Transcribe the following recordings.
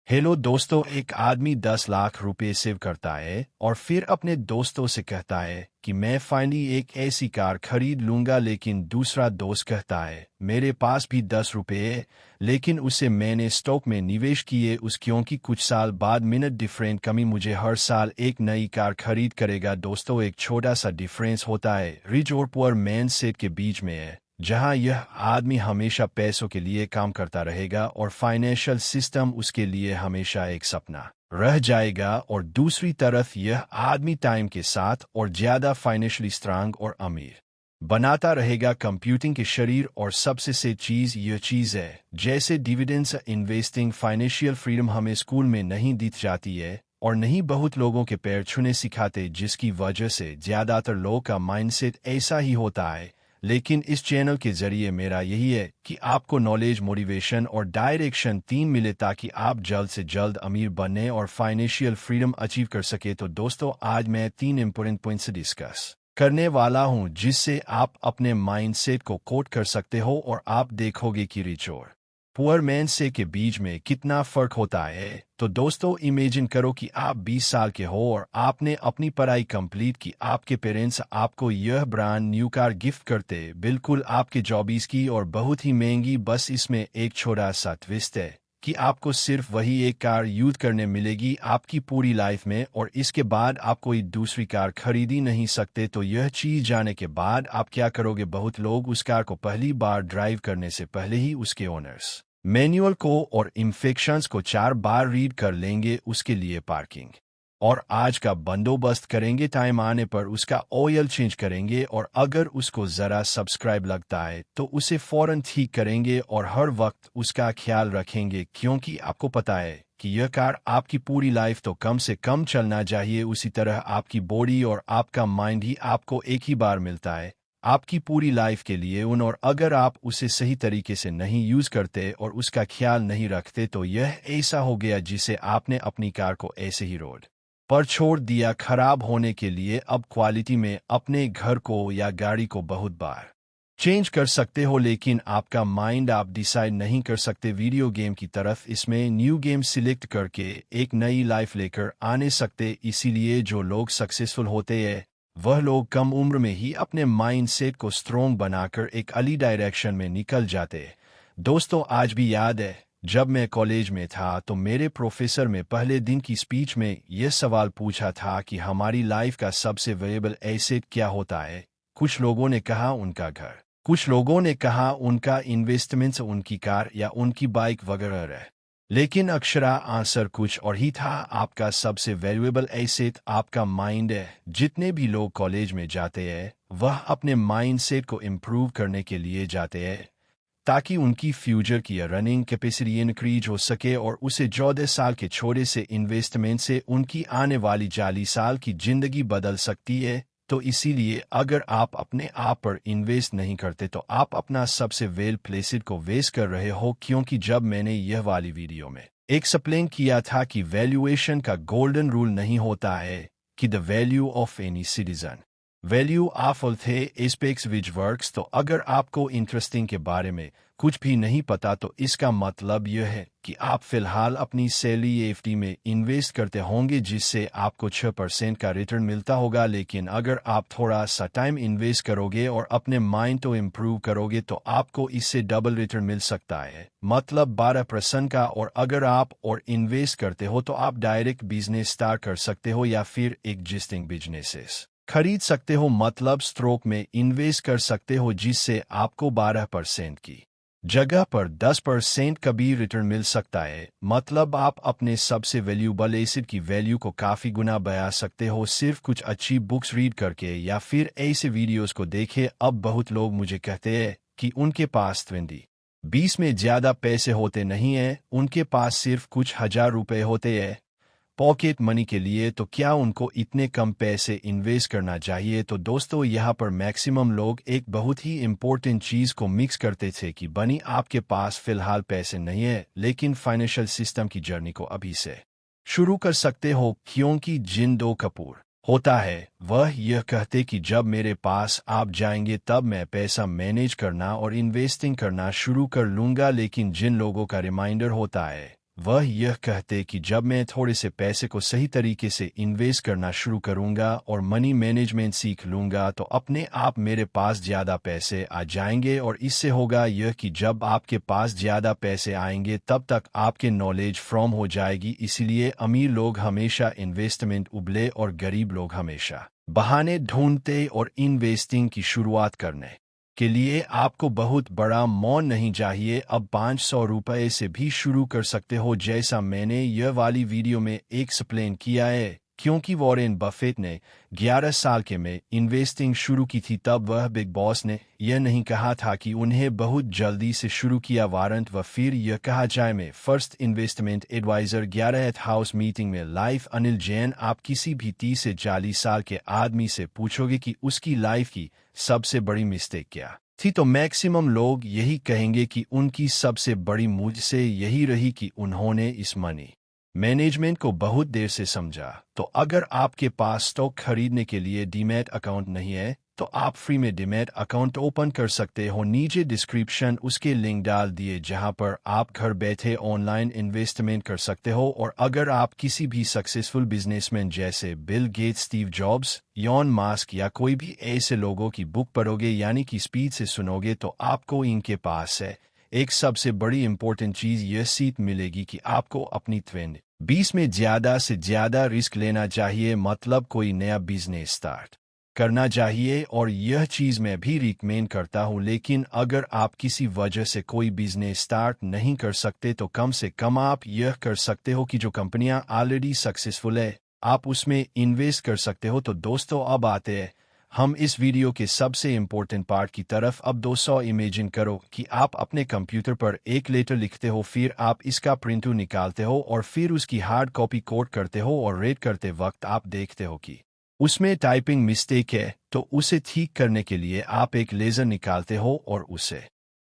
Hello दोस्तों, एक आदमी 10 लाख रुपए सेव करता है और फिर अपने दोस्तों से कहता है कि मैं फाइनली एक ऐसी कार खरीद लूंगा, लेकिन दूसरा दोस्त कहता है मेरे पास भी 10 रुपए है, लेकिन उसे मैंने स्टॉक में निवेश किए उस क्योंकि कुछ साल बाद मिनट डिफरेंट कमी मुझे हर साल एक नई कार खरीद करेगा। दोस्तों, एक छोटा सा डिफरेंस होता है रिच और पुअर मैन सेट के बीच में है, जहां यह आदमी हमेशा पैसों के लिए काम करता रहेगा और फाइनेंशियल सिस्टम उसके लिए हमेशा एक सपना रह जाएगा, और दूसरी तरफ यह आदमी टाइम के साथ और ज्यादा फाइनेंशियली स्ट्रांग और अमीर बनाता रहेगा। कंप्यूटिंग के शरीर और सबसे से चीज यह चीज है जैसे डिविडेंड्स इन्वेस्टिंग फाइनेंशियल फ्रीडम हमें स्कूल में नहीं दी जाती है और नहीं बहुत लोगों के पैर छूने सिखाते, जिसकी वजह से ज्यादातर लोगों का माइंडसेट ऐसा ही होता है। लेकिन इस चैनल के जरिए मेरा यही है कि आपको नॉलेज, मोटिवेशन और डायरेक्शन तीन मिले ताकि आप जल्द से जल्द अमीर बनने और फाइनेंशियल फ्रीडम अचीव कर सके। तो दोस्तों, आज मैं 3 इंपॉर्टेंट पॉइंट्स डिस्कस करने वाला हूं जिससे आप अपने माइंडसेट को कोड कर सकते हो और आप देखोगे कि रिच और पुअर मैन से के बीच में कितना फर्क होता है। तो दोस्तों, इमेजिन करो कि आप 20 साल के हो और आपने अपनी पढ़ाई कंप्लीट की, आपके पेरेंट्स आपको यह ब्रांड न्यू कार गिफ्ट करते, बिल्कुल आपके 24 की और बहुत ही महंगी। बस इसमें एक छोटा सा ट्विस्ट है कि आपको सिर्फ वही एक कार यूज करने मिलेगी आपकी पूरी लाइफ में, और इसके बाद आप कोई दूसरी कार खरीदी नहीं सकते। तो यह चीज जाने के बाद आप क्या करोगे? बहुत लोग उस कार को पहली बार ड्राइव करने से पहले ही उसके ओनर्स मैनुअल को और इंफेक्शंस को 4 बार रीड कर लेंगे, उसके लिए पार्किंग और आज का बंदोबस्त करेंगे, टाइम आने पर उसका ऑयल चेंज करेंगे, और अगर उसको जरा सब्सक्राइब लगता है तो उसे फौरन ठीक करेंगे और हर वक्त उसका ख्याल रखेंगे, क्योंकि आपको पता है कि यह कार आपकी पूरी लाइफ तो कम से कम चलना चाहिए। उसी तरह आपकी बॉडी और आपका माइंड ही आपको एक ही बार मिलता है आपकी पूरी लाइफ के लिए और अगर आप उसे सही तरीके से नहीं यूज करते और उसका ख्याल नहीं रखते तो यह ऐसा हो गया जिसे आपने अपनी कार को ऐसे ही रोड पर छोड़ दिया खराब होने के लिए। अब क्वालिटी में अपने घर को या गाड़ी को बहुत बार चेंज कर सकते हो, लेकिन आपका माइंड आप डिसाइड नहीं कर सकते वीडियो गेम की तरफ। इसमें न्यू गेम सिलेक्ट करके एक नई लाइफ लेकर आने सकते। इसीलिए जो लोग सक्सेसफुल होते हैं वह लोग कम उम्र में ही अपने माइंडसेट को स्ट्रोंग बनाकर एक अली डायरेक्शन में निकल जाते हैं। दोस्तों, आज भी याद है जब मैं कॉलेज में था तो मेरे प्रोफेसर में पहले दिन की स्पीच में यह सवाल पूछा था कि हमारी लाइफ का सबसे वेरिएबल एसेट क्या होता है। कुछ लोगों ने कहा उनका घर, कुछ लोगों ने कहा उनका इन्वेस्टमेंट्स, उनकी कार या उनकी बाइक वगैरह, लेकिन अक्षरा आंसर कुछ और ही था। आपका सबसे वैल्यूएबल एसेट आपका माइंड है। जितने भी लोग कॉलेज में जाते हैं वह अपने माइंडसेट को इम्प्रूव करने के लिए जाते हैं ताकि उनकी फ्यूचर की रनिंग कैपेसिटी इंक्रीज हो सके और उसे 14 साल के छोटे से इन्वेस्टमेंट से उनकी आने वाली 40 साल की जिंदगी बदल सकती है। तो इसीलिए अगर आप अपने आप पर इन्वेस्ट नहीं करते तो आप अपना सबसे वेल प्लेसेड को वेस्ट कर रहे हो, क्योंकि जब मैंने यह वाली वीडियो में एक्सप्लेन किया था कि वैल्यूएशन का गोल्डन रूल नहीं होता है कि the value of any citizen value of all थे एस्पेक्ट्स विच वर्क्स। तो अगर आपको इंटरेस्टिंग के बारे में कुछ भी नहीं पता तो इसका मतलब यह है कि आप फिलहाल अपनी सैलरी एफडी में इन्वेस्ट करते होंगे जिससे आपको 6% का रिटर्न मिलता होगा, लेकिन अगर आप थोड़ा सा टाइम इन्वेस्ट करोगे और अपने माइंड को इम्प्रूव करोगे तो आपको इससे डबल रिटर्न मिल सकता है, मतलब 12% का। और अगर आप और इन्वेस्ट करते हो तो आप डायरेक्ट बिजनेस स्टार्ट कर सकते हो या फिर एग्जिस्टिंग बिजनेसेस खरीद सकते हो, मतलब स्ट्रोक में इन्वेस्ट कर सकते हो जिससे आपको 12% की जगह पर 10% का भी रिटर्न मिल सकता है। मतलब आप अपने सबसे वैल्यूएबल एसेट की वैल्यू को काफी गुना बढ़ा सकते हो सिर्फ कुछ अच्छी बुक्स रीड करके या फिर ऐसे वीडियोस को देखे। अब बहुत लोग मुझे कहते हैं कि उनके पास 20 में ज्यादा पैसे होते नहीं हैं, उनके पास सिर्फ कुछ हजार रुपए होते हैं पॉकेट मनी के लिए, तो क्या उनको इतने कम पैसे इन्वेस्ट करना चाहिए? तो दोस्तों, यहाँ पर मैक्सिमम लोग एक बहुत ही इम्पोर्टेंट चीज को मिक्स करते थे कि बनी आपके पास फिलहाल पैसे नहीं है लेकिन फाइनेंशियल सिस्टम की जर्नी को अभी से शुरू कर सकते हो, क्योंकि जिन दो कपूर होता है वह यह कहते कि जब मेरे पास आप जाएंगे तब मैं पैसा मैनेज करना और इन्वेस्टिंग करना शुरू कर लूंगा, लेकिन जिन लोगों का रिमाइंडर होता है वह यह कहते कि जब मैं थोड़े से पैसे को सही तरीके से इन्वेस्ट करना शुरू करूंगा और मनी मैनेजमेंट सीख लूंगा तो अपने आप मेरे पास ज़्यादा पैसे आ जाएंगे, और इससे होगा यह कि जब आपके पास ज़्यादा पैसे आएंगे तब तक आपके नॉलेज फ्रॉम हो जाएगी। इसीलिए अमीर लोग हमेशा इन्वेस्टमेंट उबले और गरीब लोग हमेशा बहाने ढूंढते और इन्वेस्टिंग की शुरुआत करने के लिए आपको बहुत बड़ा मौन नहीं चाहिए। अब 500 रुपये से भी शुरू कर सकते हो, जैसा मैंने यह वाली वीडियो में एक्सप्लेन किया है। क्योंकि वॉरेन बफेट ने 11 साल के में इन्वेस्टिंग शुरू की थी, तब वह बिग बॉस ने यह नहीं कहा था कि उन्हें बहुत जल्दी से शुरू किया वारंट व फिर यह कहा जाए मैं first investment advisor 11th house meeting में लाइफ। अनिल जैन, आप किसी भी 30 से 40 साल के आदमी से पूछोगे कि उसकी लाइफ की सबसे बड़ी मिस्टेक क्या थी, तो मैक्सिमम लोग यही कहेंगे कि उनकी सबसे बड़ी मुझसे यही रही कि उन्होंने इस मनी मैनेजमेंट को बहुत देर से समझा। तो अगर आपके पास स्टॉक खरीदने के लिए डीमैट अकाउंट नहीं है तो आप फ्री में डीमैट अकाउंट ओपन कर सकते हो। नीचे डिस्क्रिप्शन उसके लिंक डाल दिए जहां पर आप घर बैठे ऑनलाइन इन्वेस्टमेंट कर सकते हो। और अगर आप किसी भी सक्सेसफुल बिजनेसमैन जैसे Bill Gates, Steve jobs, Yon mask या कोई भी ऐसे लोगों की बुक पढ़ोगे यानी कि स्पीड से सुनोगे तो आपको इनके पास है एक सबसे बड़ी इंपॉर्टेंट चीज यह सीख मिलेगी कि आपको अपनी 20 में ज़्यादा से ज़्यादा रिस्क लेना चाहिए, मतलब कोई नया बिजनेस स्टार्ट करना चाहिए। और यह चीज़ मैं भी रिकमेंड करता हूँ, लेकिन अगर आप किसी वजह से कोई बिजनेस स्टार्ट नहीं कर सकते तो कम से कम आप यह कर सकते हो कि जो कंपनियां ऑलरेडी सक्सेसफुल है आप उसमें इन्वेस्ट कर सकते हो। तो दोस्तों, अब आते हैं हम इस वीडियो के सबसे इम्पोर्टेंट पार्ट की तरफ। अब 200 इमेजिन करो कि आप अपने कंप्यूटर पर एक लेटर लिखते हो, फिर आप इसका प्रिंट निकालते हो और फिर उसकी हार्ड कॉपी कोड करते हो, और रीड करते वक्त आप देखते हो कि उसमें टाइपिंग मिस्टेक है। तो उसे ठीक करने के लिए आप एक लेज़र निकालते हो और उसे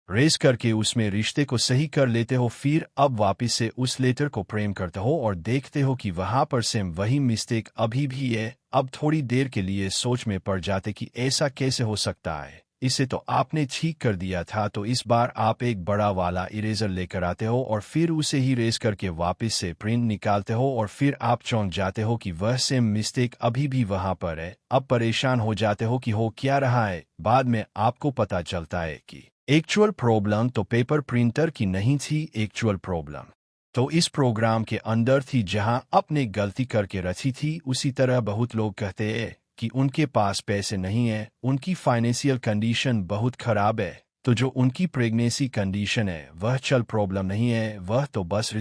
रेज करके उसमें रिश्ते को सही कर लेते हो। फिर अब वापस से उस लेटर को प्रेम करते हो और देखते हो कि वहां पर सेम वही मिस्टेक अभी भी है। अब थोड़ी देर के लिए सोच में पड़ जाते कि ऐसा कैसे हो सकता है, इसे तो आपने ठीक कर दिया था। तो इस बार आप एक बड़ा वाला इरेजर लेकर आते हो और फिर उसे ही रेज करके वापस से प्रिंट निकालते हो, और फिर आप चौंक जाते हो कि वह सेम मिस्टेक अभी भी वहां पर है। अब परेशान हो जाते हो कि हो क्या रहा है। बाद में आपको पता चलता है कि एक्चुअल प्रॉब्लम तो पेपर प्रिंटर की नहीं थी, एक्चुअल प्रॉब्लम तो इस प्रोग्राम के अंदर थी जहां आपने गलती करके रची थी। उसी तरह बहुत लोग कहते हैं कि उनके पास पैसे नहीं है, उनकी फाइनेंशियल कंडीशन बहुत खराब है, तो जो उनकी प्रेगनेंसी कंडीशन है वह चल प्रॉब्लम नहीं है, वह तो बस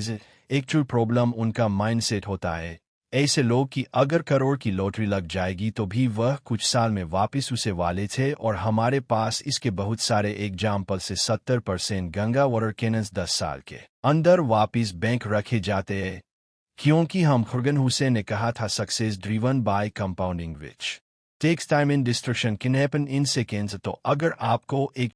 एक्चुअल प्रॉब्लम उनका माइंडसेट होता है। ऐसे लोग कि अगर करोड़ की लॉटरी लग जाएगी तो भी वह कुछ साल में वापस उसे वाले थे। और हमारे पास इसके बहुत सारे एग्जाम्पल से 70% गंगा वाटर कैनन्स 10 साल के अंदर वापस बैंक रखे जाते हैं, क्योंकि हम खुर्गन हुसैन ने कहा था success driven by compounding which takes time and destruction can happen in seconds. तो अगर आपको एक